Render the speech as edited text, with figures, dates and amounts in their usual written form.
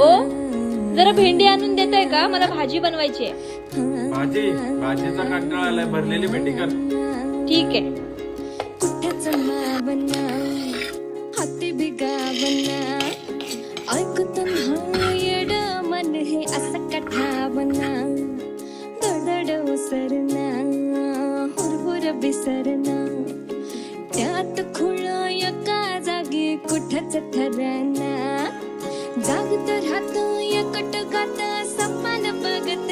ओ जरा भेंडी आणून देताय का? मला भाजी बनवायची आहे. भाजीचा कंटाळा आलाय, भरलेली भेंडी कर. ठीक आहे. हाती बिगावना ऐकून येड मन हे असं कठावना दडड उसरना हुरहुर बिसरना त्यात खुळा एका जागी कुठच ठरना जागत राहतो एकट गात सपन बघत